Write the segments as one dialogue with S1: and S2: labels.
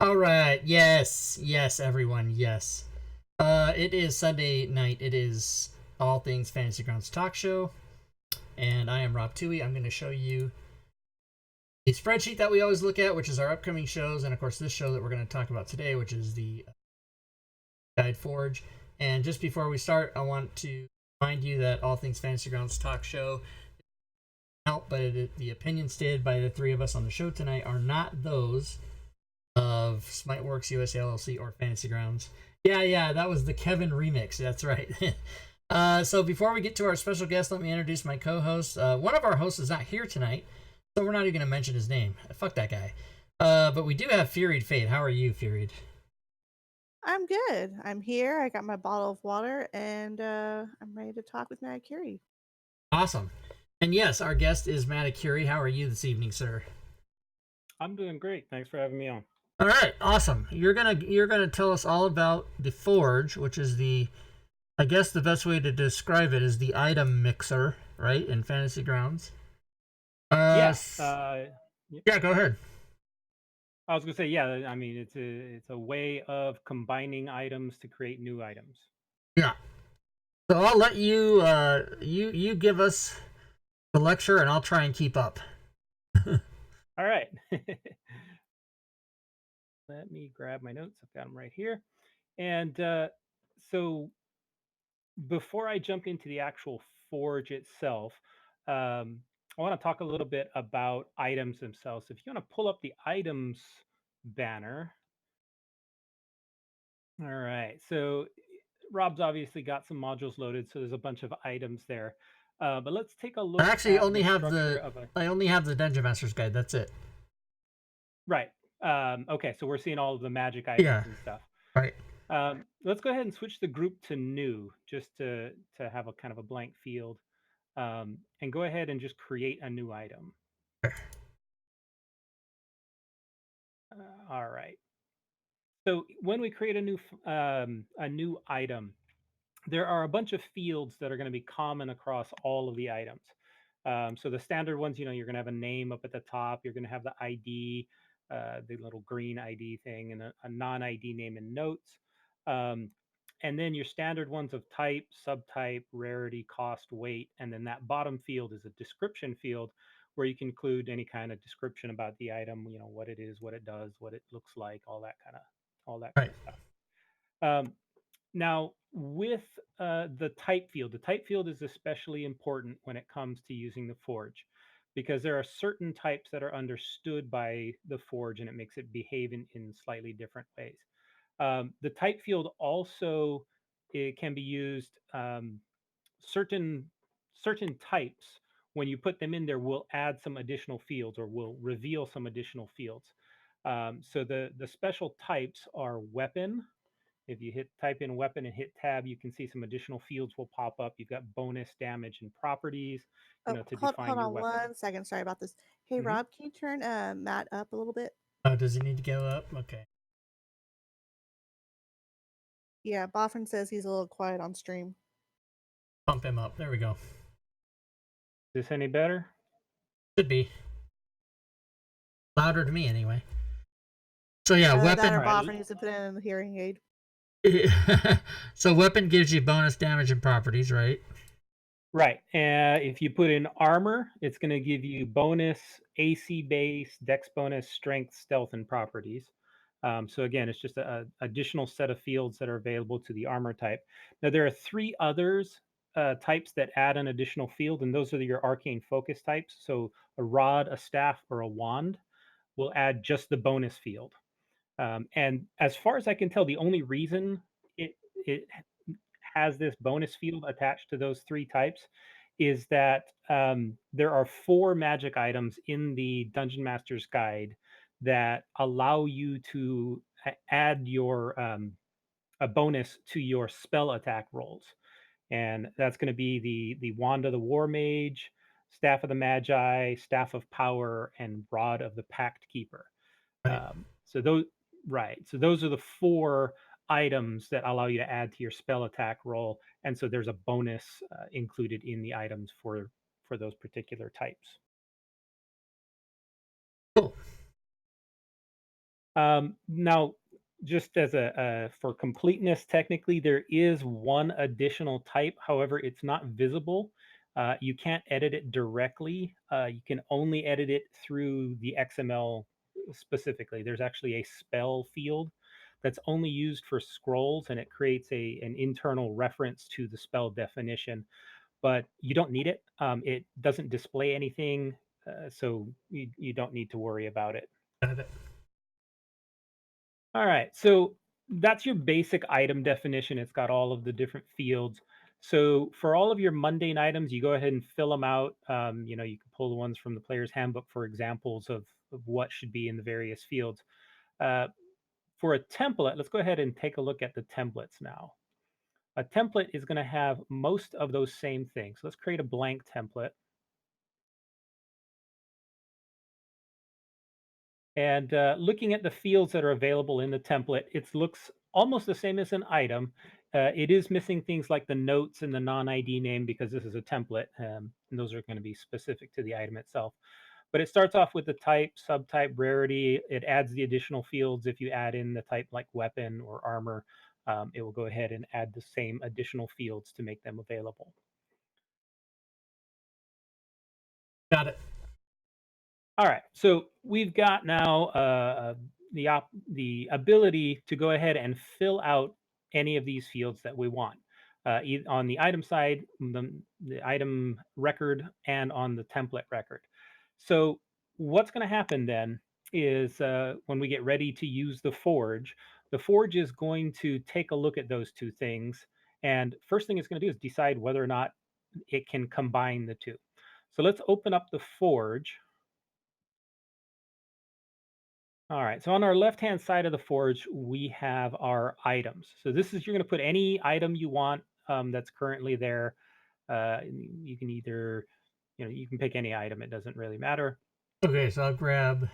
S1: All right. Yes. Yes, everyone. Yes. It is Sunday night. It is All Things Fantasy Grounds Talk Show, and I am Rob Tui. I'm going to show you a spreadsheet that we always look at, which is our upcoming shows, and of course this show that we're going to talk about today, which is the Guide Forge. And just before we start, I want to remind you that All Things Fantasy Grounds Talk Show out, but the opinions stated by the three of us on the show tonight are not those of Smiteworks USA LLC or Fantasy Grounds. Yeah, that was the Kevin remix. That's right. So before we get to our special guest, let me introduce my co-host. One of our hosts is not here tonight, so we're not even going to mention his name. Fuck that guy. But we do have Furied Fate. How are you, Furied?
S2: I'm good. I'm here. I got my bottle of water, and I'm ready to talk with Mad Curie.
S1: Awesome. And yes, our guest is Matt How are you this evening, sir?
S3: I'm doing great. Thanks for having me on.
S1: All right, awesome. You're gonna tell us all about the Forge, which is the, I guess the best way to describe it is the item mixer, right, in Fantasy Grounds. Uh,
S3: Yeah. Y-
S1: yeah, go ahead.
S3: I was gonna say, yeah. I mean, it's a way of combining items to create new items.
S1: Yeah. So I'll let you you give us the lecture, and I'll try and keep up.
S3: All right. Let me grab my notes. I've got them right here. And so before I jump into the actual forge itself, I want to talk a little bit about items themselves. If you want to pull up the items banner. All right. So Rob's obviously got some modules loaded, so there's a bunch of items there. But let's take a
S1: I
S3: look
S1: actually
S3: at
S1: only
S3: the
S1: have
S3: structure
S1: the
S3: of a
S1: I only have the Dungeon Master's Guide. That's it.
S3: right. Okay, so we're seeing all of the magic
S1: Yeah.
S3: items and stuff.
S1: Right.
S3: Let's go ahead and switch the group to new, just to have a kind of a blank field, and go ahead and just create a new item. All right. So when we create a new item, there are a bunch of fields that are going to be common across all of the items. So the standard ones, you're going to have a name up at the top. You're going to have the ID, the little green ID thing, and a non-ID name and notes. Um, and then your standard ones of type, subtype, rarity, cost, weight, and then that bottom field is a description field where you can include any kind of description about the item, what it is, what it does, what it looks like, all that kind
S1: Right.
S3: of stuff. Um, Now, with the type field is especially important when it comes to using the Forge because there are certain types that are understood by the Forge and it makes it behave in slightly different ways. The type field also it can be used certain certain types when you put them in there will add some additional fields or will reveal some additional fields. So the special types are weapon, if you type in weapon and hit tab, you can see some additional fields will pop up. You've got bonus damage and properties,
S2: Oh,
S3: to
S2: hold
S3: define your
S2: on
S3: weapon.
S2: 1 second. Sorry about this. Hey,
S3: hmm
S2: Rob, can you turn Matt up a little bit?
S1: Oh, does he need to go up? Okay.
S2: Yeah, Boffin says he's a little quiet on stream.
S1: Pump him up. There we go.
S3: Is this any better?
S1: Should be louder to me anyway. So yeah,
S2: That
S3: All
S2: or
S1: weapon.
S3: right.
S2: Boffin needs to put in the hearing aid.
S1: So weapon gives you bonus damage and properties, right?
S3: Right. If you put in armor, it's going to give you bonus AC base, dex bonus, strength, stealth, and properties. So again, it's just a additional set of fields that are available to the armor type. Now there are three others types that add an additional field, and those are your arcane focus types. So a rod, a staff, or a wand will add just the bonus field. And as far as I can tell, the only reason it has this bonus field attached to those three types is that there are four magic items in the Dungeon Master's Guide that allow you to add your a bonus to your spell attack rolls, and that's going to be the Wand of the War Mage, Staff of the Magi, Staff of Power, and Rod of the Pact Keeper.
S1: Right.
S3: So those right. So those are the four items that allow you to add to your spell attack roll, and so there's a bonus included in the items for those particular types.
S1: Cool.
S3: Now, just as a for completeness, technically there is one additional type. However, it's not visible. You can't edit it directly. You can only edit it through the XML specifically. There's actually a spell field that's only used for scrolls, and it creates an internal reference to the spell definition. But you don't need it. It doesn't display anything, so you don't need to worry about it.
S1: Got it.
S3: All right, so that's your basic item definition. It's got all of the different fields. So for all of your mundane items, you go ahead and fill them out. You can pull the ones from the player's handbook for examples of what should be in the various fields. Uh, for a template, let's go ahead and take a look at the templates now. A template is going to have most of those same things. Let's create a blank template. And looking at the fields that are available in the template, it looks almost the same as an item. It is missing things like the notes and the non-ID name because this is a template, and those are going to be specific to the item itself. But it starts off with the type, subtype, rarity. It adds the additional fields. If you add in the type like weapon or armor, it will go ahead and add the same additional fields to make them available.
S1: Got it.
S3: All right, so we've got now the ability to go ahead and fill out any of these fields that we want on the item side, the item record, and on the template record. So what's going to happen then is when we get ready to use the forge is going to take a look at those two things, and first thing it's going to do is decide whether or not it can combine the two. So let's open up the forge. All right, so on our left-hand side of the forge, we have our items. So this is, you're going to put any item you want that's currently there. You can either, you can pick any item. It doesn't really matter.
S1: Okay, so I'll grab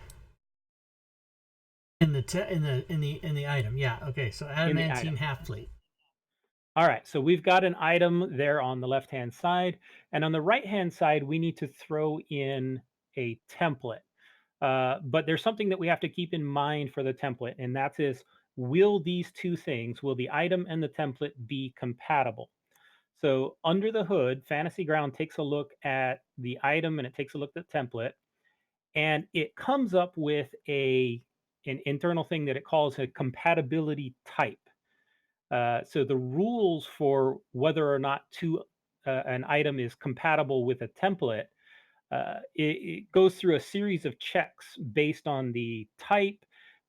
S1: in the item. Yeah. Okay, so adamantine half plate.
S3: All right, so we've got an item there on the left-hand side, and on the right-hand side, we need to throw in a template. But there's something that we have to keep in mind for the template, and that is, will these two things, will the item and the template be compatible? So under the hood, Fantasy Ground takes a look at the item and it takes a look at the template, and it comes up with an internal thing that it calls a compatibility type. So the rules for whether or not an item is compatible with a template, it goes through a series of checks based on the type,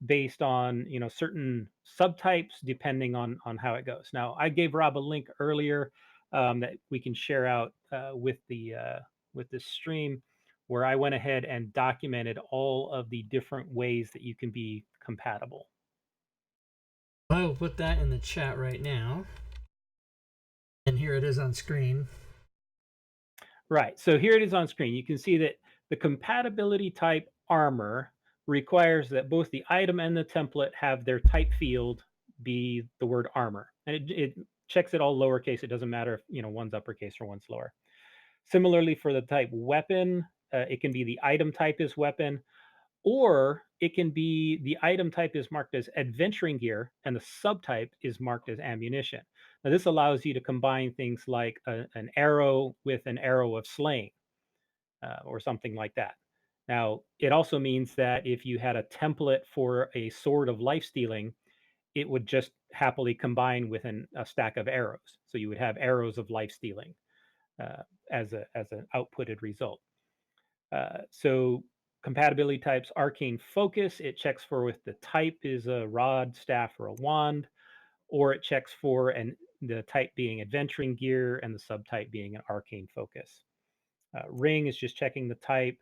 S3: based on certain subtypes, depending on how it goes. Now, I gave Rob a link earlier that we can share out with this stream, where I went ahead and documented all of the different ways that you can be compatible.
S1: I will put that in the chat right now, and here it is on screen.
S3: Right. So here it is on screen. You can see that the compatibility type armor requires that both the item and the template have their type field be the word armor. And it checks it all lowercase. It doesn't matter if one's uppercase or one's lower. Similarly, for the type weapon, it can be the item type is weapon, or it can be the item type is marked as adventuring gear and the subtype is marked as ammunition. Now, this allows you to combine things like an arrow with an arrow of slaying or something like that. Now, it also means that if you had a template for a sword of life stealing, it would just happily combine with a stack of arrows. So you would have arrows of life stealing as an outputted result. So compatibility types: arcane focus, it checks for if the type is a rod, staff, or a wand, or it checks for the type being adventuring gear and the subtype being an arcane focus. Ring is just checking the type.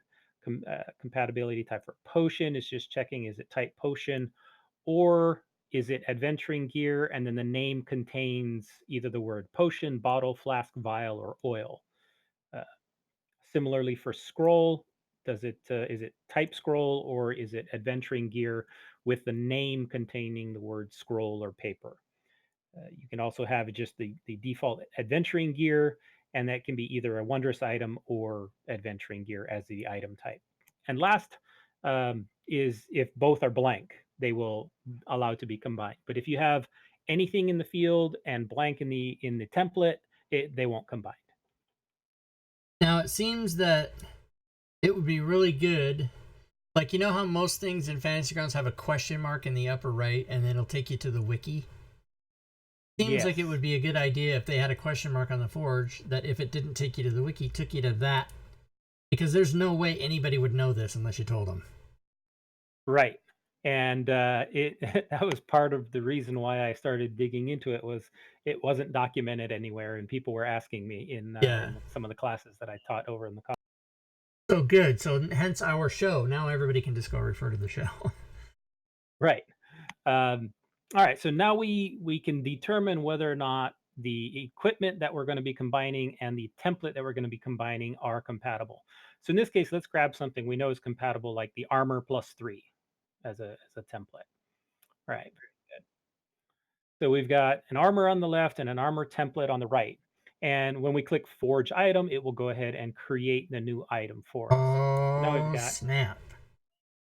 S3: Compatibility type for potion is just checking, is it type potion, or is it adventuring gear, and then the name contains either the word potion, bottle, flask, vial, or oil. Similarly for scroll, is it type scroll, or is it adventuring gear with the name containing the word scroll or paper? You can also have just the default adventuring gear, and that can be either a wondrous item or adventuring gear as the item type. And last is if both are blank. they will allow it to be combined. But if you have anything in the field and blank in the template, they won't combine.
S1: Now it seems that it would be really good. Like, you know how most things in Fantasy Grounds have a question mark in the upper right, and then it'll take you to the wiki? Seems like it would be a good idea if they had a question mark on the Forge, that if it didn't take you to the wiki, took you to that. Because there's no way anybody would know this unless you told them.
S3: Right. And that was part of the reason why I started digging into it. Was it wasn't documented anywhere, and people were asking me in some of the classes that I taught over in the college.
S1: So good. So hence our show. Now everybody can just go refer to the show.
S3: Right. All right. So now we can determine whether or not the equipment that we're going to be combining and the template that we're going to be combining are compatible. So in this case, let's grab something we know is compatible, like the armor +3 as a template. All right. Very good. So we've got an armor on the left and an armor template on the right. And when we click Forge Item, it will go ahead and create the new item for us. Now we've got
S1: snap.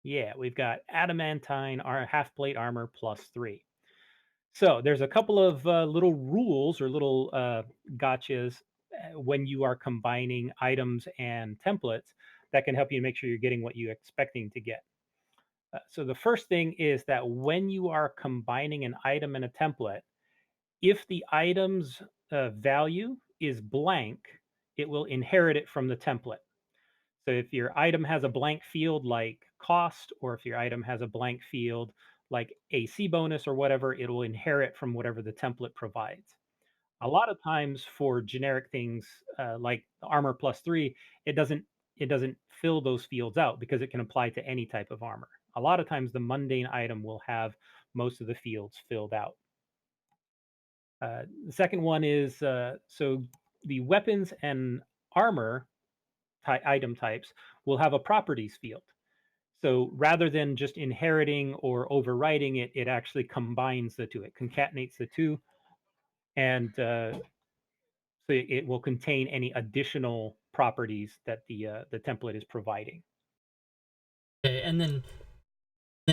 S3: Yeah, we've got adamantine half plate armor +3. So there's a couple of little rules or little gotchas when you are combining items and templates that can help you make sure you're getting what you're expecting to get. So the first thing is that when you are combining an item and a template, if the item's value is blank, it will inherit it from the template. So if your item has a blank field like cost, or if your item has a blank field like AC bonus or whatever, it will inherit from whatever the template provides. A lot of times for generic things like armor +3, it doesn't fill those fields out because it can apply to any type of armor. A lot of times the mundane item will have most of the fields filled out. The second one is so the weapons and armor item types will have a properties field. So rather than just inheriting or overwriting it, it actually combines the two. It concatenates the two, and so it will contain any additional properties that the template is providing.
S1: Okay, and then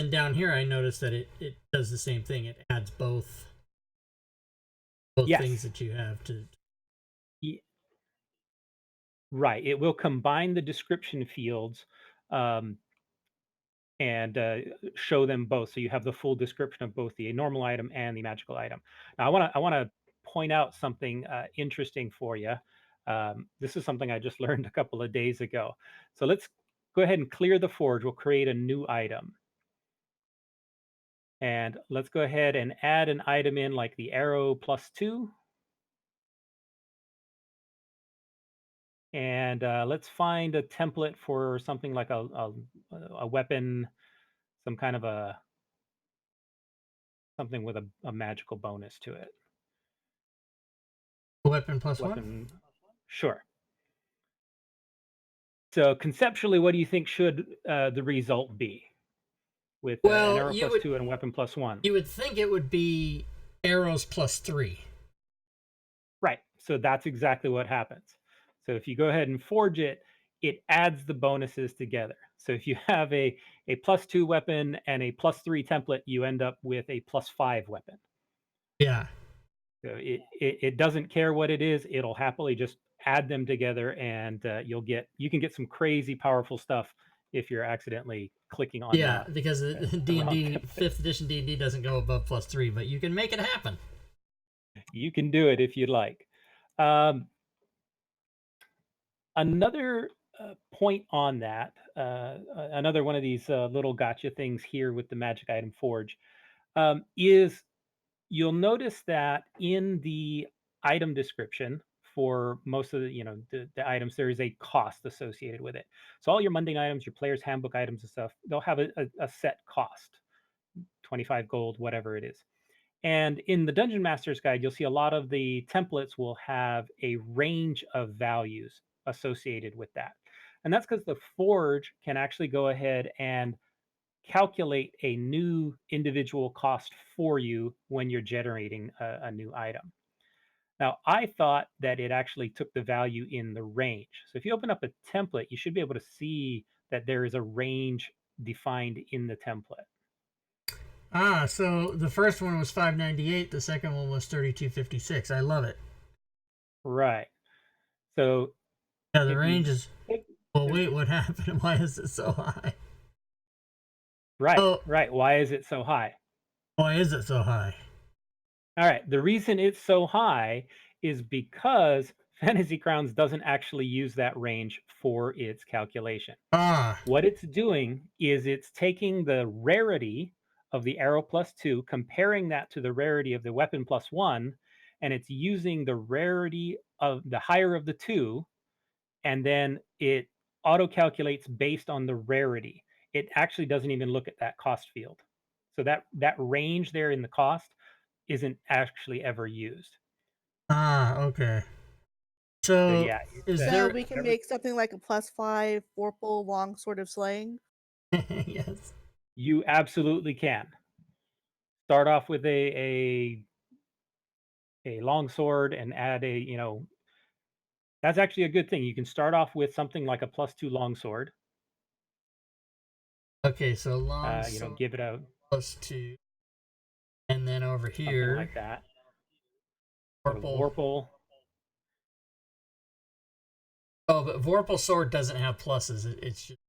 S1: down here I noticed that it does the same thing. It adds both
S3: Yes.
S1: things that you have to.
S3: Right. It will combine the description fields and show them both, so you have the full description of both the normal item and the magical item. Now, I want to point out something interesting for you. This is something I just learned a couple of days ago. So let's go ahead and clear the forge. We'll create a new item. And let's go ahead and add an item in like the arrow +2. And let's find a template for something like a weapon, some kind of something with a magical bonus to it.
S1: Weapon +1?
S3: Sure. So conceptually, what do you think should the result be with an arrow +2 and a weapon +1?
S1: You would think it would be arrows +3.
S3: Right. So that's exactly what happens. So if you go ahead and forge it, it adds the bonuses together. So if you have a +2 weapon and a +3 template, you end up with a +5 weapon.
S1: Yeah.
S3: So it doesn't care what it is. It'll happily just add them together, and you can get some crazy powerful stuff if you're accidentally clicking on.
S1: Yeah, because D&D 5th edition D&D doesn't go above +3, but you can make it happen.
S3: You can do it if you'd like. Another point on that, another one of these little gotcha things here with the Magic Item Forge, is you'll notice that in the item description for most of the items, there is a cost associated with it. So all your mundane items, your player's handbook items and stuff, they'll have a set cost, 25 gold, whatever it is. And in the Dungeon Master's Guide, you'll see a lot of the templates will have a range of values associated with that. And that's because the Forge can actually go ahead and calculate a new individual cost for you when you're generating a new item. Now, I thought that it actually took the value in the range. So if you open up a template, you should be able to see that there is a range defined in the template.
S1: So the first one was 598. The second one was 3256. I love it.
S3: Right. So
S1: Yeah, the
S3: if
S1: range
S3: you
S1: is.
S3: pick
S1: Well,
S3: the-
S1: wait, what happened? Why is it so high?
S3: right,
S1: Oh,
S3: right. Why is it so high?
S1: why is it so high?
S3: All right. The reason it's so high is because Fantasy Crowns doesn't actually use that range for its calculation.
S1: Ah,
S3: What it's doing is it's taking the rarity of the arrow +2, comparing that to the rarity of the weapon +1, and it's using the rarity of the higher of the two, and then it auto calculates based on the rarity. It actually doesn't even look at that cost field. So that range there in the cost isn't actually ever used.
S1: okay.
S3: So
S1: So,
S3: yeah,
S1: is
S2: So
S1: there.
S2: we can make something like a +5 Vorpal long sword of slaying.
S1: Yes.
S3: you absolutely can start off with a long sword and add that's actually a good thing. You can start off with something like a +2 longsword.
S1: Okay, so long sword
S3: Give it a
S1: +2. And then over
S3: something
S1: here,
S3: like that.
S1: Vorpal.
S3: Vorpal.
S1: Oh, but Vorpal sword doesn't have pluses. It's just.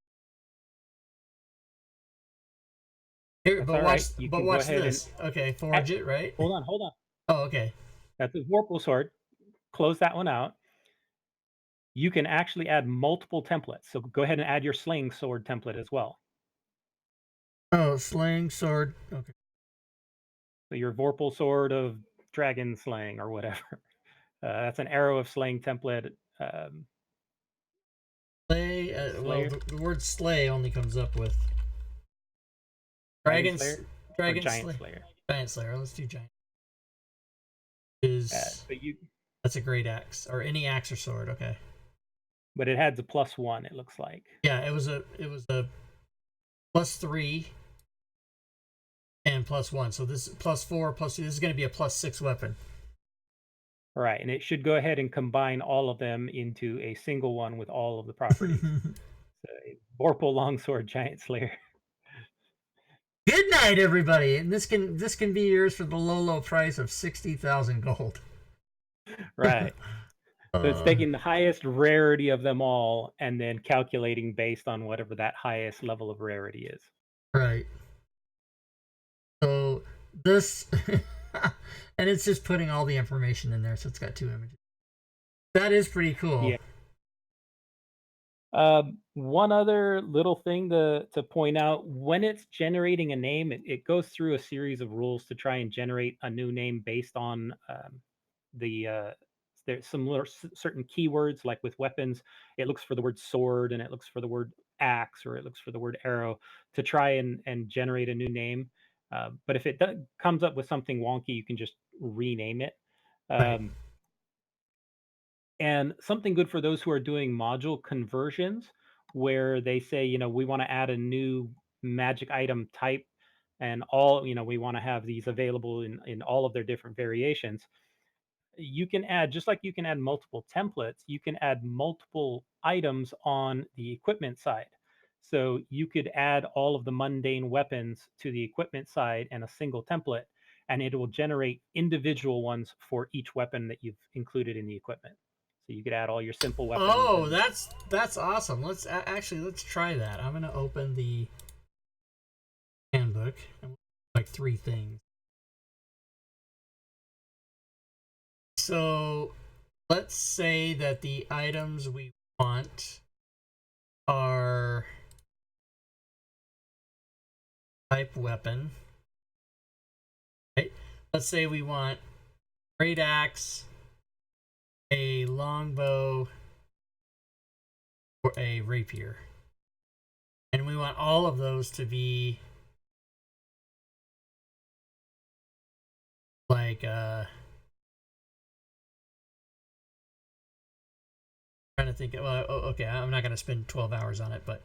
S1: Here,
S3: That's
S1: but
S3: all
S1: watch,
S3: right. You
S1: but
S3: can go
S1: watch
S3: ahead
S1: this. Okay, forge it, right?
S3: hold on.
S1: Oh, okay.
S3: That's a Vorpal sword. Close that one out. You can actually add multiple templates. So go ahead and add your sling sword template as well.
S1: Oh, sling sword. Okay.
S3: So your Vorpal sword of dragon slaying or whatever. That's an arrow of slaying template.
S1: Slay. Well,
S3: Slayer,
S1: the word slay only comes up with
S3: Dragon
S1: dragons.
S3: Slayer, or
S1: Dragon
S3: Giant
S1: slay.
S3: Slayer.
S1: Giant slayer. Let's do giant. Is That's a great axe, or any axe or sword. Okay.
S3: But it has a +1. It looks like.
S1: Yeah, it was a +3 and +1. So this +4 +2. This is going to be a +6 weapon.
S3: Right, and it should go ahead and combine all of them into a single one with all of the properties. So a Vorpal Longsword Giant Slayer.
S1: Good night, everybody. And this can be yours for the low price of 60,000 gold.
S3: Right. So it's taking the highest rarity of them all and then calculating based on whatever that highest level of rarity is.
S1: Right. So this, and it's just putting all the information in there. So it's got 2 images. That is pretty cool.
S3: Yeah. One other little thing to point out, when it's generating a name, it goes through a series of rules to try and generate a new name based on there's some certain keywords. Like with weapons, it looks for the word sword and it looks for the word axe, or it looks for the word arrow to try and generate a new name. But if it comes up with something wonky, you can just rename it.
S1: Right.
S3: And something good for those who are doing module conversions, where they say, we want to add a new magic item type, and we want to have these available in all of their different variations. You can add, just like you can add multiple templates, you can add multiple items on the equipment side. So you could add all of the mundane weapons to the equipment side and a single template, and it will generate individual ones for each weapon that you've included in the equipment. So you could add all your simple weapons.
S1: Oh, that's awesome. Let's try that. I'm gonna open the handbook and like 3 things. So let's say that the items we want are type weapon. Right? Let's say we want great axe, a longbow, or a rapier. And we want all of those to be like trying to think. Well, okay, I'm not going to spend 12 hours on it, but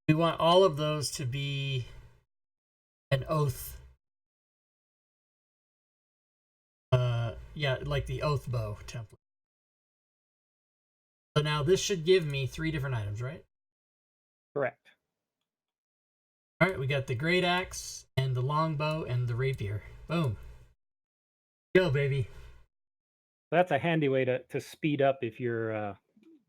S1: we want all of those to be an oath. Yeah, like the oath bow template. So now this should give me 3 different items, right?
S3: Correct.
S1: All right, we got the great axe and the longbow and the rapier. Boom. Go, baby.
S3: That's a handy way to speed up if you're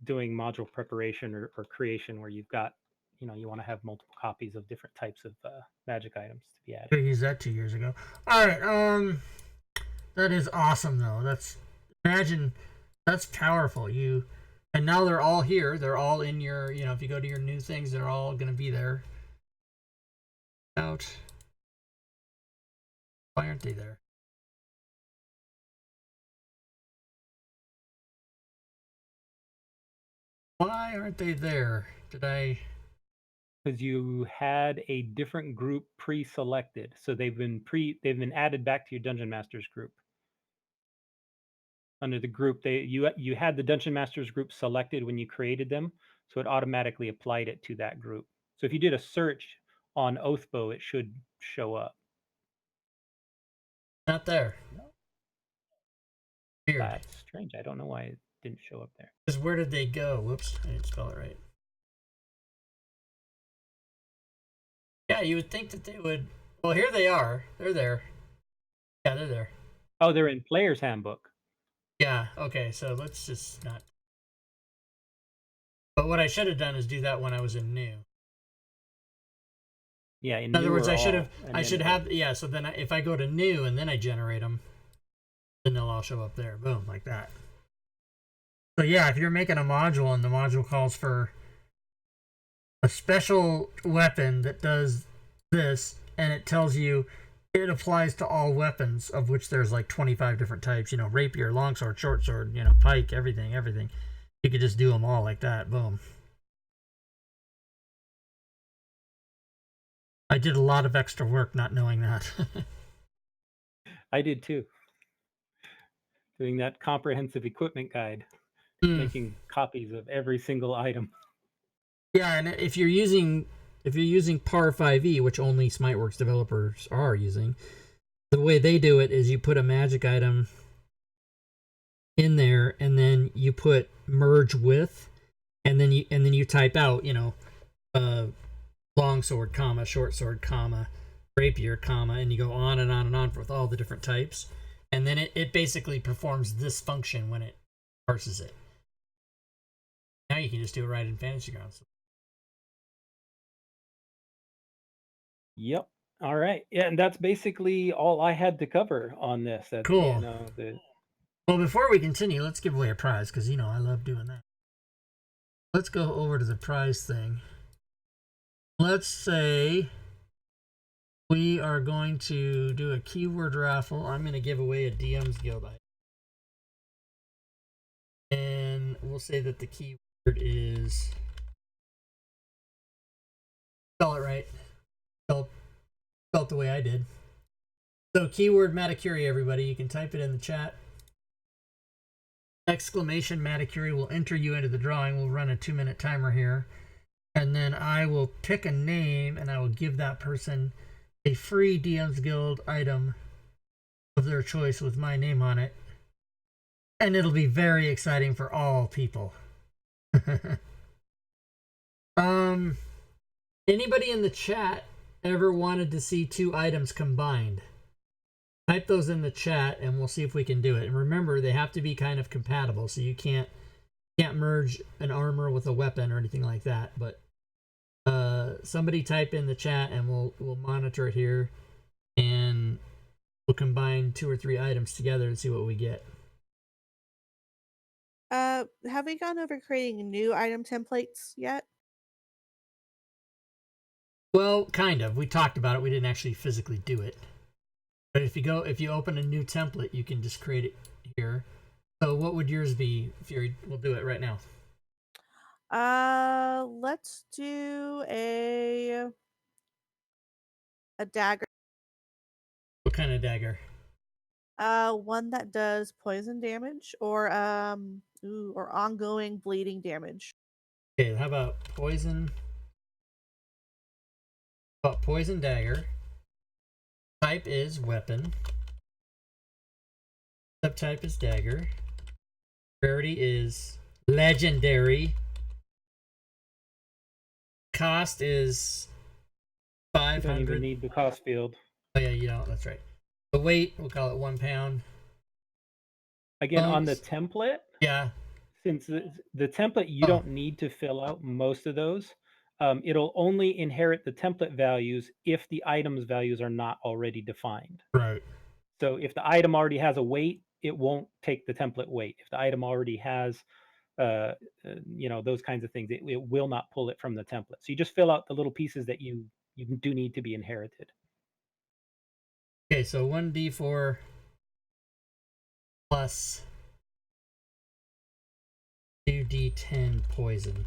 S3: doing module preparation or creation where you've got, you want to have multiple copies of different types of magic items to be added.
S1: I used that 2 years ago. All right, that is awesome though. Imagine that's powerful. And now they're all here. They're all in your, if you go to your new things, they're all going to be there. Out. Why aren't they there? Why aren't they there? Did I?
S3: Because you had a different group pre-selected, so they've been added back to your Dungeon Masters group. Under the group, you had the Dungeon Masters group selected when you created them, so it automatically applied it to that group. So if you did a search on Oathbow, it should show up.
S1: Not there. Weird.
S3: That's strange. I don't know why it didn't show up there.
S1: Because where did they go? Whoops, I didn't spell it right. Yeah, you would think that they would. Well, here they are. They're there. Yeah, they're there.
S3: Oh, they're in Player's Handbook.
S1: Yeah, okay, so let's just not. But what I should have done is do that when I was in new.
S3: Yeah,
S1: in other words, I should have, yeah, so then if I go to new and then I generate them, then they'll all show up there. Boom, like that. So yeah, if you're making a module and the module calls for a special weapon that does this, and it tells you it applies to all weapons, of which there's like 25 different types, rapier, longsword, short sword, pike, everything. You could just do them all like that. Boom. I did a lot of extra work not knowing that.
S3: I did too. Doing that comprehensive equipment guide, making copies of every single item.
S1: Yeah, and if you're using Par 5e, which only Smiteworks developers are using, the way they do it is you put a magic item in there, and then you put merge with, and then you type out, longsword, comma, short sword, comma, rapier, comma, and you go on and on and on with all the different types, and then it basically performs this function when it parses it. Now you can just do it right in Fantasy Grounds.
S3: Yep. All right. Yeah, and that's basically all I had to cover on this.
S1: Cool. Well, before we continue, let's give away a prize, because, I love doing that. Let's go over to the prize thing. Let's say we are going to do a keyword raffle. I'm going to give away a DM's Guild item. And we'll say that the keyword is... Spell it right. Spell it the way I did. So keyword Matakuri, everybody. You can type it in the chat. Exclamation Matakuri will enter you into the drawing. We'll run a 2-minute timer here. And then I will pick a name and I will give that person a free DM's Guild item of their choice with my name on it. And it'll be very exciting for all people. Anybody in the chat ever wanted to see 2 items combined? Type those in the chat and we'll see if we can do it. And remember, they have to be kind of compatible, so you can't merge an armor with a weapon or anything like that. But somebody type in the chat and we'll monitor it here, and we'll combine 2 or 3 items together and see what we get.
S2: Have we gone over creating new item templates yet?
S1: Well, kind of. We talked about it. We didn't actually physically do it. But if you open a new template, you can just create it here. So what would yours be, Fury? We'll do it right now.
S2: Let's do a dagger.
S1: What kind of dagger?
S2: One that does poison damage or ongoing bleeding damage.
S1: Okay, how about poison? Poison dagger. Type is weapon. Subtype is dagger. Rarity is legendary. Cost is
S3: You don't even
S1: 500.
S3: need the cost field.
S1: Oh yeah, you don't. That's right. The weight, we'll call it 1 pound.
S3: Again, on the
S1: Bones.
S3: template,
S1: Yeah.
S3: since the template, you
S1: Oh.
S3: don't need to fill out most of those. It'll only inherit the template values if the item's values are not already defined.
S1: Right.
S3: So if the item already has a weight, it won't take the template weight. If the item already has, those kinds of things, it will not pull it from the template. So you just fill out the little pieces that you do need to be inherited.
S1: Okay, so 1d4 plus 2d10 poison.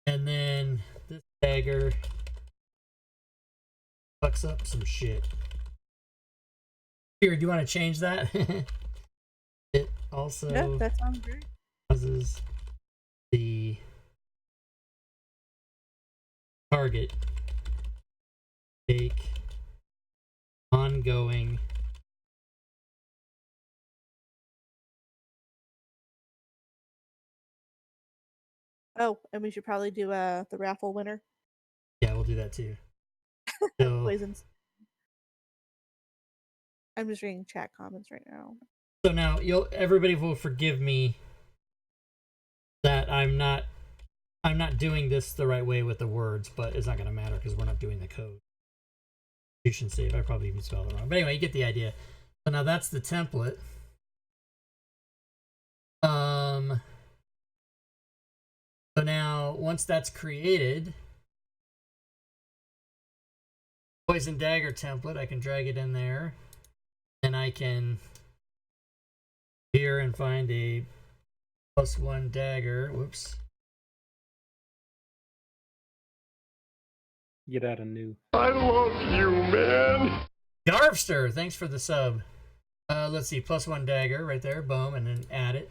S1: And then this dagger fucks up some shit. Here, do you want to change that? It also
S2: Yeah, that sounds great.
S1: causes the target take ongoing
S2: Oh, and we should probably do the raffle winner.
S1: Yeah, we'll do that too. So,
S2: Poisons. I'm just reading chat comments right now.
S1: so now everybody will forgive me that I'm not doing this the right way with the words, but it's not gonna matter because we're not doing the code. You should save. I probably even spelled it wrong. But anyway, you get the idea. So now that's the template. So now once that's created, poison dagger template, I can drag it in there, and I can here and find a +1 dagger. Whoops.
S3: Get out a new.
S4: I love you, man.
S1: Garvster, thanks for the sub. Let's see, +1 dagger right there, boom, and then add it.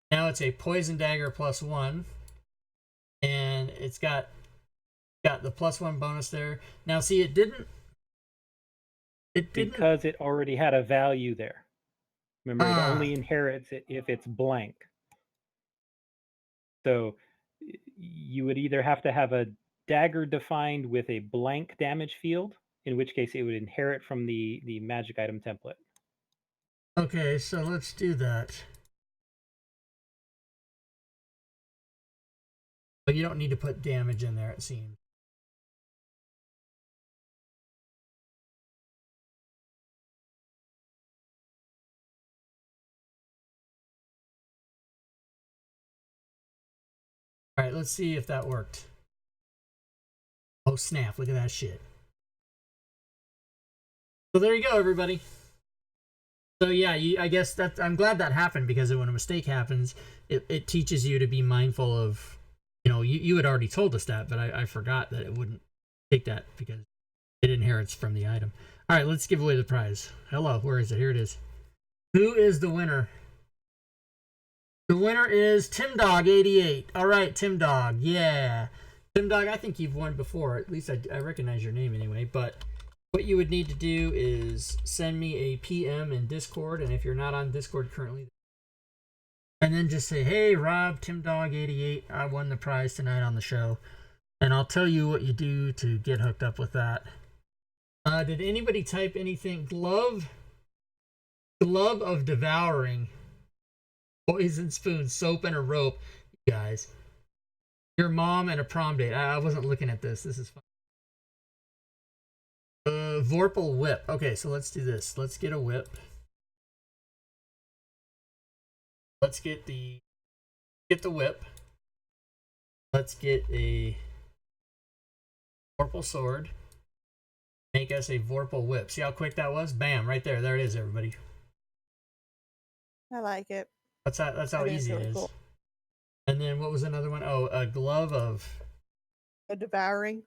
S1: Now it's a poison dagger +1, and it's got the +1 bonus there. Now see, it didn't
S3: Because it already had a value there. Remember, it
S1: Ah.
S3: only inherits it if it's blank. So you would either have to have a dagger defined with a blank damage field, in which case it would inherit from the magic item template.
S1: Okay, so let's do that. But you don't need to put damage in there, it seems. All right, let's see if that worked. Oh snap, look at that shit. So there you go, everybody. So yeah, I guess that I'm glad that happened, because when a mistake happens, it teaches you to be mindful of, you had already told us that, but I forgot that it wouldn't take that because it inherits from the item. All right, let's give away the prize. Hello, where is it? Here it is. Who is the winner? The winner is Tim Dog 88. All right, Tim Dog. Yeah. Tim Dog, I think you've won before. At least I recognize your name anyway. But what you would need to do is send me a PM in Discord. And if you're not on Discord currently, and then just say, hey, Rob, Tim Dog 88, I won the prize tonight on the show. And I'll tell you what you do to get hooked up with that. Did anybody type anything? Glove of devouring. Poison spoon, soap, and a rope. You guys. Your mom and a prom date. I wasn't looking at this. This is fun. Vorpal whip. Okay, so let's do this. Let's get a whip. Let's get the whip. Let's get a Vorpal sword. Make us a Vorpal whip. See how quick that was? Bam, right there. There it is, everybody.
S2: I like it.
S1: That's how easy it is. Cool. And then what was another one? Oh, a glove of
S2: devouring.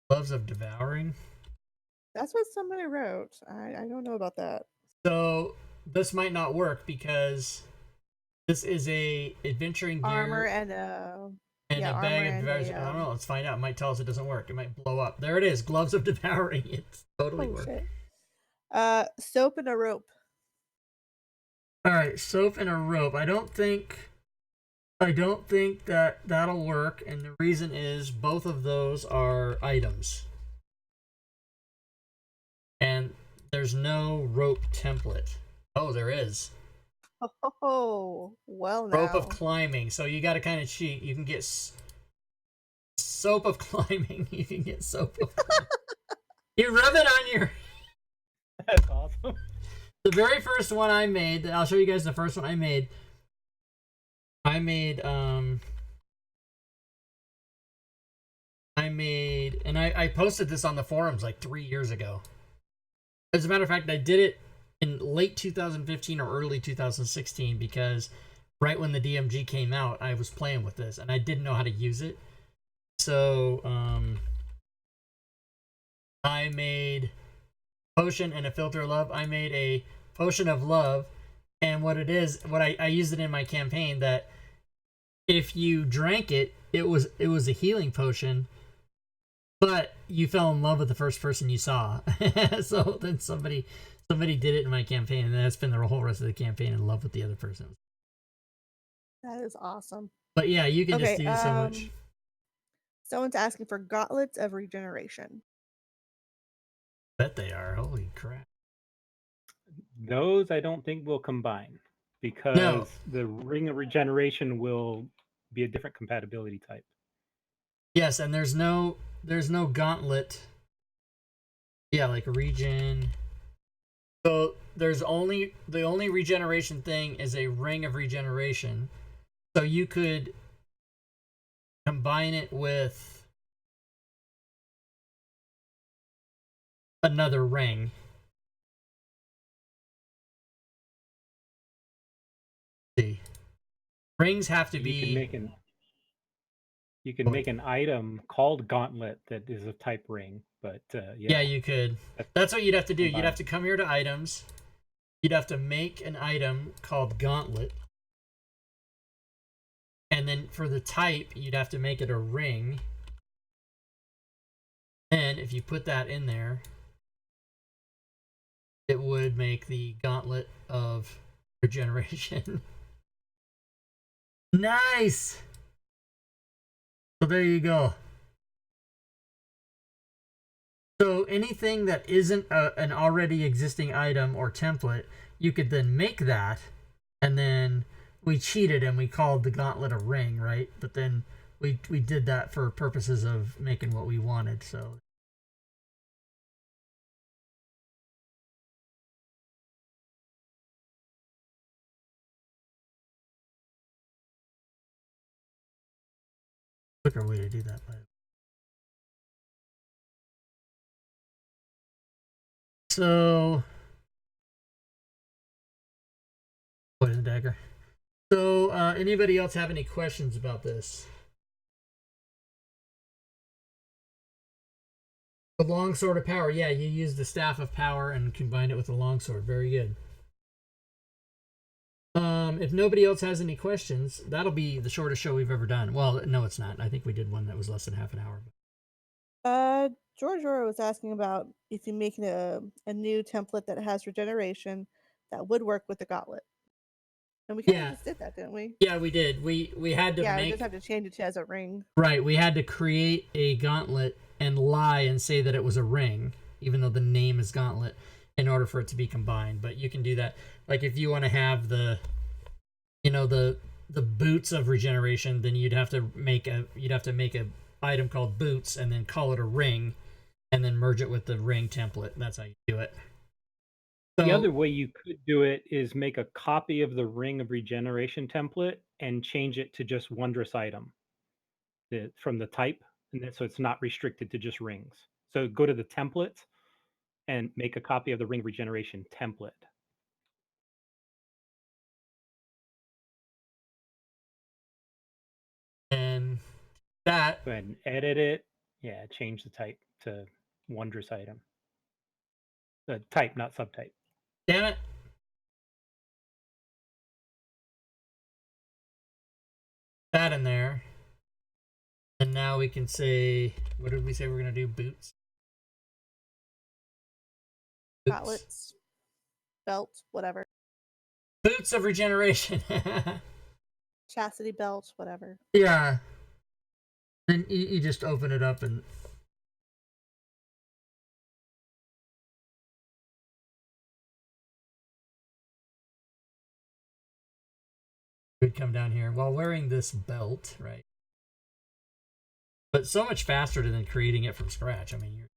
S1: Gloves of devouring.
S2: That's what somebody wrote. I don't know about that.
S1: So this might not work because this is a adventuring gear
S2: armor and a
S1: bag of devouring. I don't know. Let's find out. It might tell us it doesn't work. It might blow up. There it is. Gloves of devouring. It's totally working.
S2: Soap and a rope.
S1: All right, soap and a rope. I don't think that that'll work, and the reason is both of those are items. And there's no rope template. Oh, there is.
S2: Oh, well now.
S1: Rope of climbing. So you got to kind of cheat. You can get soap of climbing. You can get soap of climbing. You rub it on your...
S3: That's awesome.
S1: The very first one I made, I'll show you guys the first one I made. And I posted this on the forums like 3 years ago. As a matter of fact, I did it in late 2015 or early 2016 because right when the DMG came out, I was playing with this and I didn't know how to use it. So, I made potion and a filter of love. I made a potion of love, and what it is, I used it in my campaign, that if you drank it, it was a healing potion, but you fell in love with the first person you saw. So then somebody did it in my campaign, and that's been the whole rest of the campaign, in love with the other person.
S2: That is awesome.
S1: But yeah, you can just do so much.
S2: Someone's asking for gauntlets of regeneration.
S1: Bet they are. Holy crap.
S3: Those I don't think will combine because
S1: No.
S3: the Ring of Regeneration will be a different compatibility type.
S1: Yes, and there's no gauntlet. Yeah, like regen. So the only regeneration thing is a Ring of Regeneration. So you could combine it with another ring. See, rings have to be.
S3: You can make an item called Gauntlet that is a type ring, but
S1: yeah, you could. That's what you'd have to do.
S3: Combined.
S1: You'd have to come here to items. You'd have to make an item called Gauntlet. And then for the type, you'd have to make it a ring. And if you put that in there, it would make the Gauntlet of Regeneration. Nice! So there you go. So anything that isn't an already existing item or template, you could then make that, and then we cheated and we called the gauntlet a ring, right? But then we did that for purposes of making what we wanted, so. Quicker way to do that, but. So, poison dagger. So, anybody else have any questions about this? The longsword of power. Yeah, you use the staff of power and combine it with the longsword. Very good. If nobody else has any questions, that'll be the shortest show we've ever done. Well, no, it's not. I think we did one that was less than half an hour.
S2: George Oro was asking about if you're making a new template that has regeneration that would work with the gauntlet. And we kind of just did that, didn't we?
S1: Yeah, we did. We had to
S2: we just have to change it to as a ring.
S1: Right, we had to create a gauntlet and lie and say that it was a ring, even though the name is gauntlet, in order for it to be combined. But you can do that. Like if you want to have the boots of regeneration, then you'd have to make a item called boots and then call it a ring and then merge it with the ring template. That's how you do it. So,
S3: the other way you could do it is make a copy of the Ring of Regeneration template and change it to just Wondrous Item from the type, and so it's not restricted to just rings. So go to the template and make a copy of the Ring of Regeneration template.
S1: and that.
S3: Go ahead and edit it. Yeah, change the type to Wondrous Item. The type, not subtype.
S1: Damn it. That in there. And now we can say, what did we say we're going to do? Boots?
S2: Gauntlets, belt, whatever.
S1: Boots of regeneration.
S2: Chastity belt, whatever.
S1: Yeah. Then you just open it up and would come down here while wearing this belt, right? But so much faster than creating it from scratch. I mean, you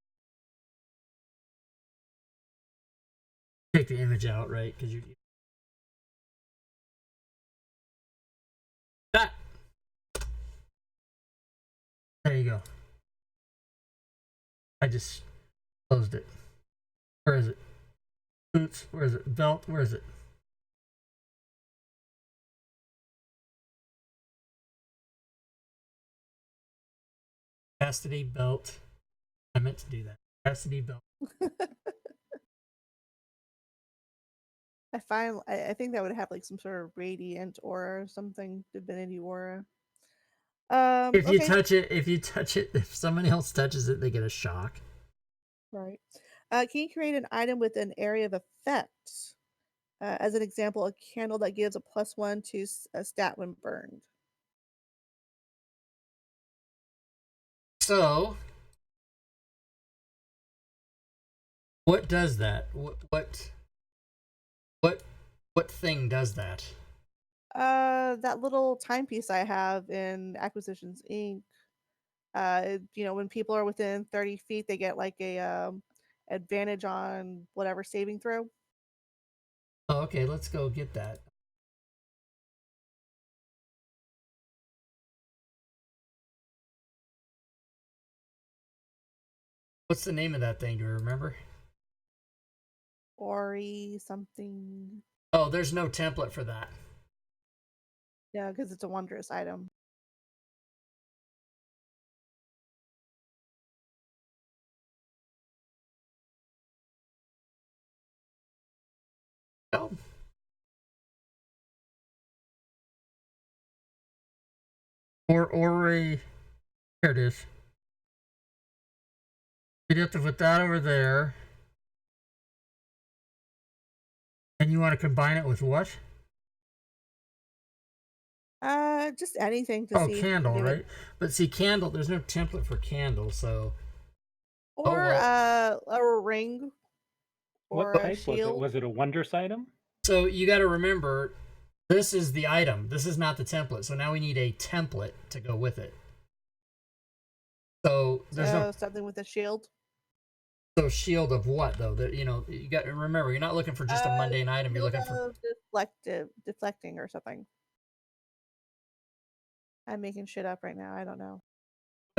S1: take the image out, right? Because you that. There you go. I just closed it. Where is it? Boots. Where is it? Belt. Where is it? Chastity belt. I meant to do that. Chastity belt.
S2: I think that would have like some sort of radiant aura or something, divinity aura.
S1: If you
S2: Okay.
S1: touch it, if somebody else touches it, they get a shock.
S2: Right. Can you create an item with an area of effect? As an example, a candle that gives a +1 to a stat when burned.
S1: So, what does that? What thing does that?
S2: That little timepiece I have in Acquisitions Inc. When people are within 30 feet, they get like a advantage on whatever saving throw.
S1: Oh, okay, let's go get that. What's the name of that thing? Do you remember?
S2: Ori something.
S1: Oh, there's no template for that.
S2: Yeah, because it's a wondrous item.
S1: Oh. Or here it is. You'd have to put that over there. And you want to combine it with what?
S2: Just anything to see.
S1: Candle, right? But see, candle, there's no template for candle, so.
S2: Or a ring. Or
S3: What
S2: a
S3: type was it?
S2: shield.
S3: Was it a wondrous item?
S1: So you got to remember, this is the item. This is not the template. So now we need a template to go with it. So there's no
S2: something with a shield.
S1: So shield of what though? That you got to remember, you're not looking for just a mundane item. You're looking for
S2: deflecting or something. I'm making shit up right now. I don't know.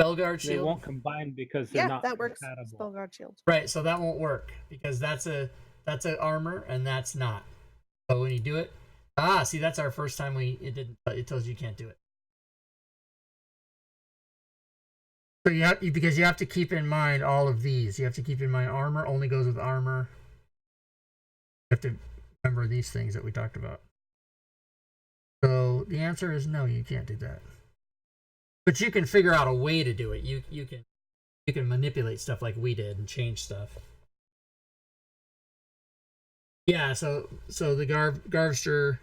S1: Spellguard
S3: They
S1: shield.
S3: won't combine because they're not
S2: that works.
S3: compatible.
S2: Spellguard shield.
S1: Right, so that won't work because that's a armor and that's not. So when you do it, see, that's our first time it tells you can't do it. So because you have to keep in mind all of these. You have to keep in mind armor only goes with armor. You have to remember these things that we talked about. So the answer is no, you can't do that. But you can figure out a way to do it. You can manipulate stuff like we did and change stuff. Yeah, so the Garvster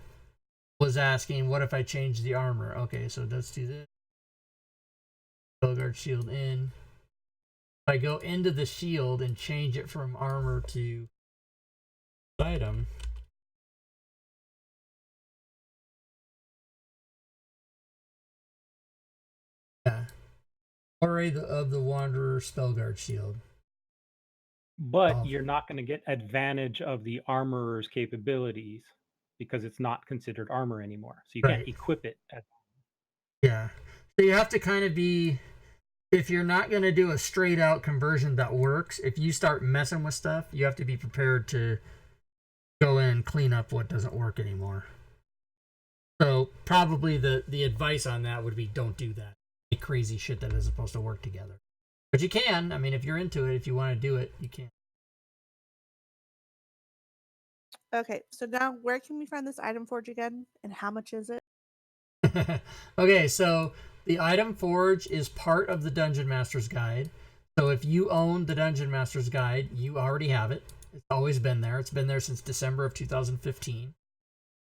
S1: was asking, what if I change the armor? Okay, so let's do this. Spellguard shield in. If I go into the shield and change it from armor to item. Yeah. Array of the Wanderer Spellguard shield.
S3: But you're not going to get advantage of the armorer's capabilities because it's not considered armor anymore. So you can't equip it.
S1: Yeah. So you have to kind of be, if you're not going to do a straight out conversion that works, if you start messing with stuff, you have to be prepared to go in and clean up what doesn't work anymore. So probably the advice on that would be don't do that. Crazy shit that is supposed to work together. But you can. I mean, if you're into it, if you want to do it, you can.
S2: Okay, so now where can we find this item forge again? And how much is it?
S1: Okay, so the item forge is part of the Dungeon Master's Guide. So if you own the Dungeon Master's Guide, you already have it. It's always been there. It's been there since December of 2015.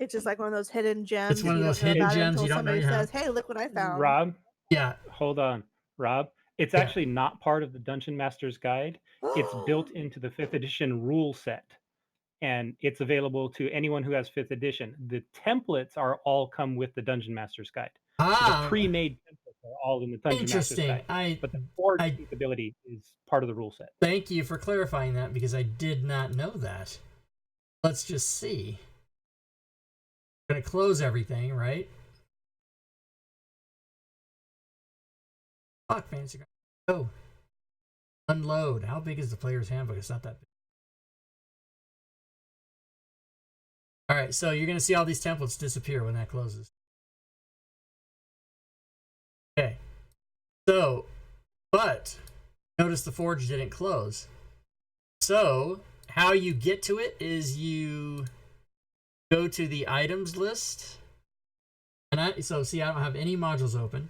S2: It's just like one of those hidden gems.
S1: It's one
S2: that
S1: of
S2: you
S1: those
S2: don't know
S1: hidden
S2: about it
S1: gems
S2: until
S1: you don't know
S2: somebody
S1: you have.
S2: says, "Hey, look what I found."
S3: Rob,
S1: Yeah.
S3: hold on. Rob, it's
S1: Yeah.
S3: actually not part of the Dungeon Master's Guide. It's built into the 5th edition rule set, and it's available to anyone who has 5th edition. The templates are all come with the Dungeon Master's Guide. So the pre-made templates are all in the Dungeon Master's
S1: interesting.
S3: Guide. But the forge capability is part of the rule set.
S1: Thank you for clarifying that because I did not know that. Let's just see. I'm gonna close everything, right? Fuck, Fantasy Grounds. Oh. Unload. How big is the player's handbook? It's not that big. Alright, so you're gonna see all these templates disappear when that closes. Okay. So, but notice the forge didn't close. So, how you get to it is you go to the items list. And so see, I don't have any modules open.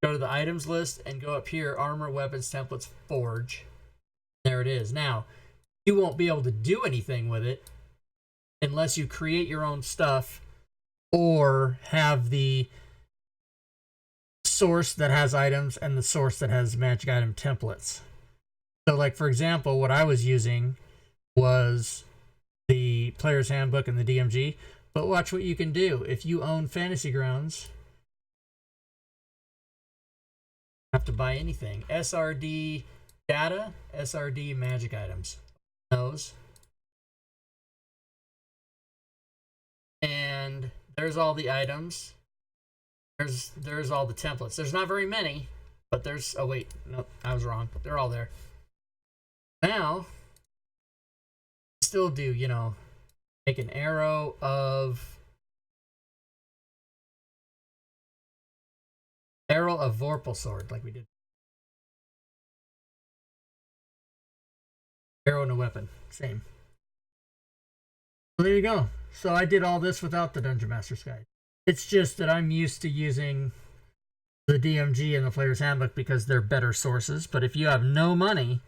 S1: Go to the items list and go up here, armor, weapons, templates, forge. There it is. Now, you won't be able to do anything with it unless you create your own stuff or have the source that has items and the source that has magic item templates. So like, for example, what I was using was the player's handbook and the DMG, but watch what you can do. If you own Fantasy Grounds, you have to buy anything. SRD data, SRD magic items. Those. And there's all the items. There's all the templates. There's not very many, but there's, oh wait, no, I was wrong. They're all there. Now, still do, you know, make an arrow of Vorpal sword, like we did. Arrow and a weapon, same. So there you go. So I did all this without the Dungeon Master's Guide. It's just that I'm used to using the DMG and the Player's Handbook because they're better sources. But if you have no money,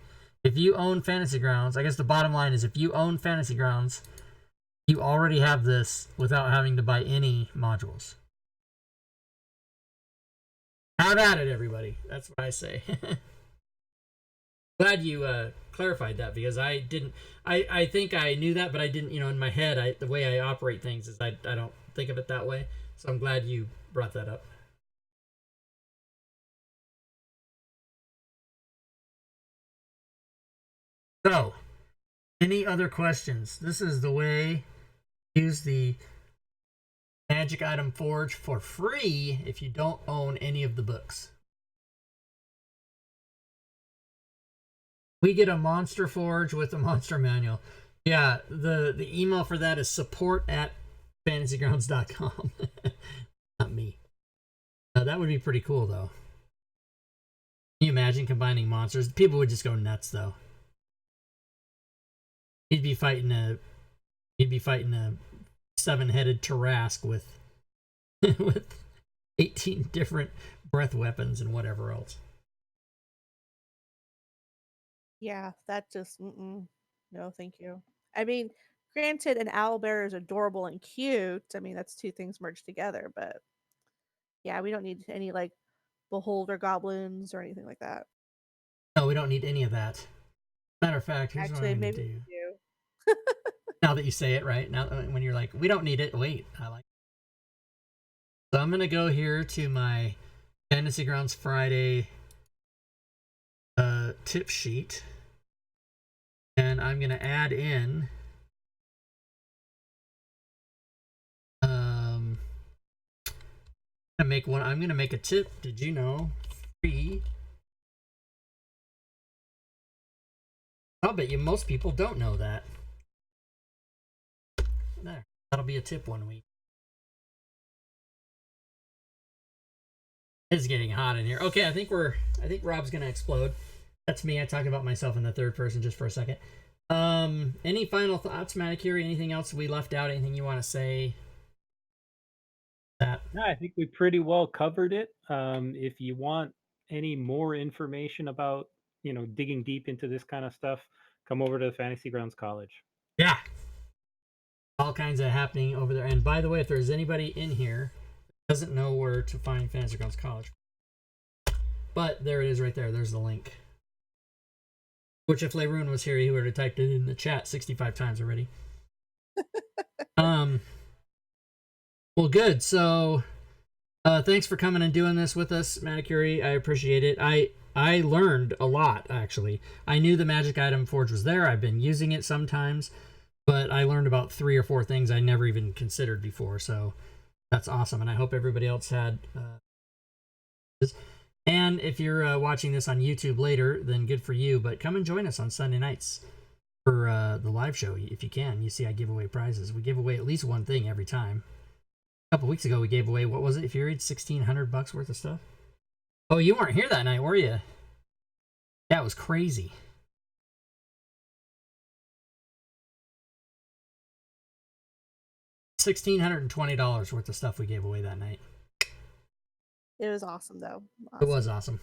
S1: if you own Fantasy Grounds, I guess the bottom line is if you own Fantasy Grounds, you already have this without having to buy any modules. Have at it, everybody. That's what I say. Glad you clarified that because I didn't. I think I knew that, but I didn't. You know, in my head, the way I operate things is I don't think of it that way. So I'm glad you brought that up. So, any other questions? This is the way to use the Magic Item Forge for free if you don't own any of the books. We get a Monster Forge with a Monster Manual. Yeah, the email for that is support@fantasygrounds.com. Not me. That would be pretty cool, though. Can you imagine combining monsters? People would just go nuts, though. He'd be fighting a 7-headed Tarrasque with with 18 different breath weapons and whatever else.
S2: Yeah, that just no, thank you. I mean, granted, an owlbear is adorable and cute. I mean, that's two things merged together, but yeah, we don't need any like beholder goblins or anything like that.
S1: No, we don't need any of that. Matter of fact, here's
S2: Actually,
S1: what I'm
S2: maybe
S1: gonna do.
S2: we do.
S1: Now that you say it, right? Now when you're like, we don't need it. Wait, I like it. So I'm gonna go here to my Fantasy Grounds Friday tip sheet, and I'm gonna add in I'm gonna make a tip. Did you know? Free. I'll bet you most people don't know that. There. That'll be a tip one week. It's getting hot in here. Okay, I think Rob's gonna explode. That's me. I talk about myself in the third person just for a second. Any final thoughts, Matakiri? Anything else we left out? Anything you want to say?
S3: No, I think we pretty well covered it. If you want any more information about, digging deep into this kind of stuff, come over to the Fantasy Grounds College.
S1: Yeah. all kinds of happening over there. And by the way, if there's anybody in here that doesn't know where to find Fantasy Grounds College, but there it is right there. There's the link. Which if Leroon was here, he would have typed it in the chat 65 times already. Well, good. So, thanks for coming and doing this with us, Manicuri. I appreciate it. I learned a lot, actually. I knew the Magic Item Forge was there. I've been using it sometimes, but I learned about 3 or 4 things I never even considered before. So that's awesome, and I hope everybody else had. And if you're watching this on YouTube later, then good for you. But come and join us on Sunday nights for the live show if you can. You see, I give away prizes. We give away at least one thing every time. A couple weeks ago, we gave away, what was it, if you read $1,600 worth of stuff? Oh, you weren't here that night, were you? That was crazy. $1,620 worth of stuff we gave away that night.
S2: It was awesome, though.
S1: It was awesome.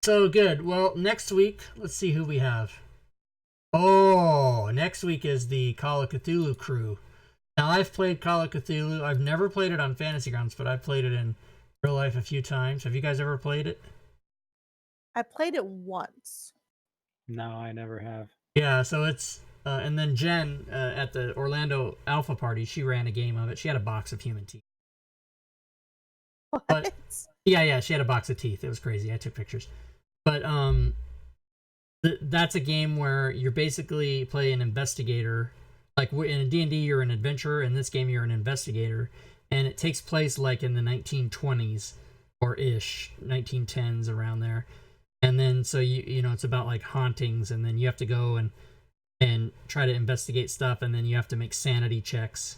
S1: So good. Well, next week, let's see who we have. Oh, next week is the Call of Cthulhu crew. Now, I've played Call of Cthulhu. I've never played it on Fantasy Grounds, but I've played it in real life a few times. Have you guys ever played it?
S2: I played it once.
S3: No, I never have.
S1: Yeah, so it's... and then Jen, at the Orlando Alpha Party, she ran a game of it. She had a box of human teeth.
S2: What?
S1: But, yeah, she had a box of teeth. It was crazy. I took pictures. But that's a game where you're basically playing an investigator. Like in a D&D, you're an adventurer. In this game, you're an investigator. And it takes place like in the 1920s or ish, 1910s, around there. And then so you know it's about like hauntings, and then you have to go and try to investigate stuff, and then you have to make sanity checks,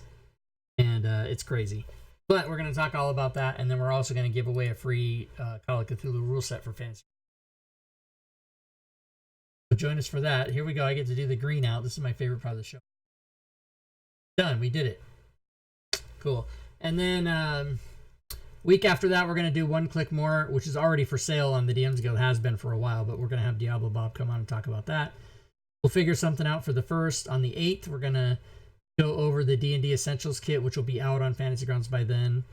S1: and it's crazy. But we're going to talk all about that, and then we're also going to give away a free Call of Cthulhu rule set for Fantasy. So join us for that. Here we go. I get to do the green out. This is my favorite part of the show. Done. We did it. Cool. And then week after that, we're going to do One Click More, which is already for sale on the DMs Guild. Has been for a while, but we're going to have Diablo Bob come on and talk about that. We'll figure something out for the 1st. On the 8th, we're going to go over the D&D Essentials kit, which will be out on Fantasy Grounds by then.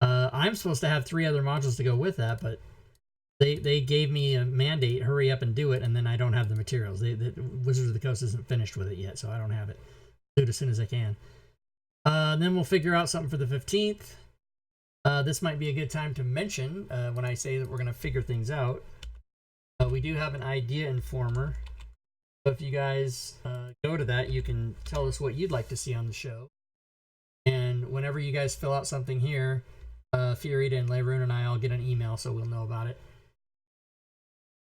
S1: I'm supposed to have 3 other modules to go with that, but they gave me a mandate, hurry up and do it, and then I don't have the materials. The Wizards of the Coast isn't finished with it yet, so I don't have it. Do it as soon as I can. Then we'll figure out something for the 15th. This might be a good time to mention, when I say that we're going to figure things out, we do have an idea informer. So if you guys go to that, you can tell us what you'd like to see on the show. And whenever you guys fill out something here, Fiorita and Leroon and I all get an email, so we'll know about it.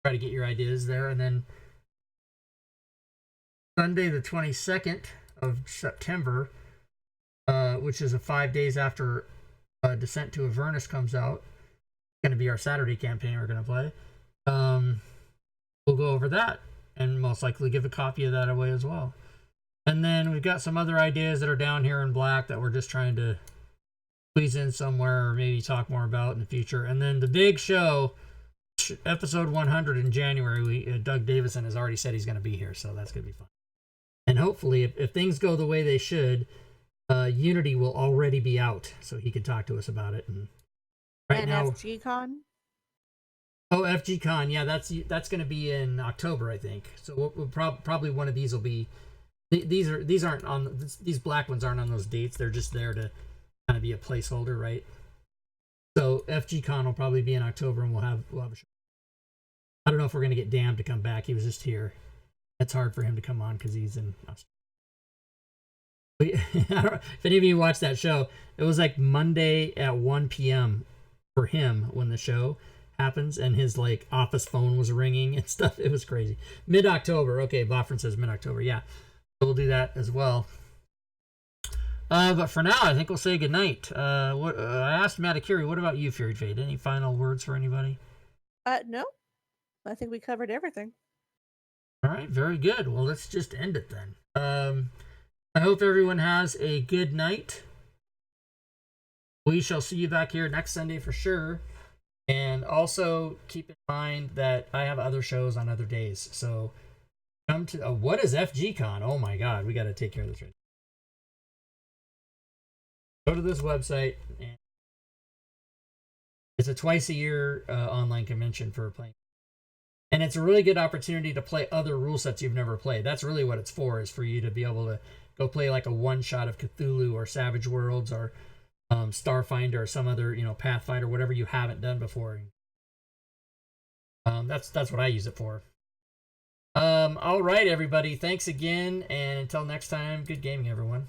S1: Try to get your ideas there. And then Sunday the 22nd of September, which is 5 days after Descent to Avernus comes out, it's going to be our Saturday campaign we're going to play. We'll go over that and most likely give a copy of that away as well. And then we've got some other ideas that are down here in black that we're just trying to squeeze in somewhere or maybe talk more about in the future. And then the big show, episode 100 in January, Doug Davison has already said he's going to be here, so that's going to be fun. And hopefully, if things go the way they should, Unity will already be out, so he can talk to us about it. And right now,
S2: FGCon?
S1: Oh, FGCon, yeah, that's going to be in October, I think. So we'll probably one of these will be. These aren't on these black ones aren't on those dates. They're just there to kind of be a placeholder, right? So FGCon will probably be in October, and we'll have a show. I don't know if we're going to get Dan to come back. He was just here. It's hard for him to come on because he's in Australia. If any of you watched that show, it was like Monday at 1 p.m. for him when the show happens, and his like office phone was ringing and stuff. It was crazy. Mid-October. Okay, Boffrin says mid-October. Yeah, we'll do that as well. But for now, I think we'll say goodnight. I asked Matakiri, what about you, Fury Fade? Any final words for anybody?
S2: No. I think we covered everything.
S1: All right, very good. Well, let's just end it then. I hope everyone has a good night. We shall see you back here next Sunday for sure. And also keep in mind that I have other shows on other days. So come to... what is FGCon? Oh my God, we got to take care of this right now. go to this website. And it's a twice-a-year online convention for playing. And it's a really good opportunity to play other rule sets you've never played. That's really what it's for, is for you to be able to go play like a one-shot of Cthulhu or Savage Worlds or Starfinder or some other, Pathfinder, whatever you haven't done before. That's what I use it for. All right, everybody. Thanks again, and until next time, good gaming, everyone.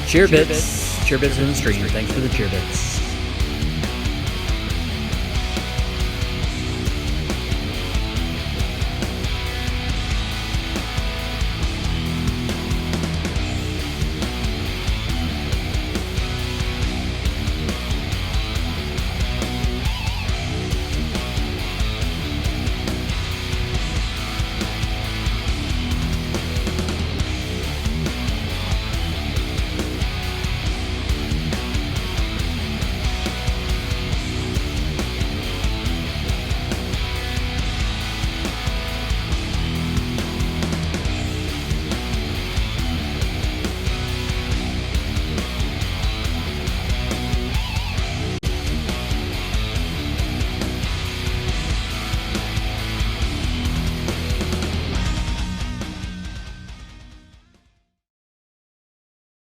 S5: Cheer bits in the stream. Thanks for the cheer bits.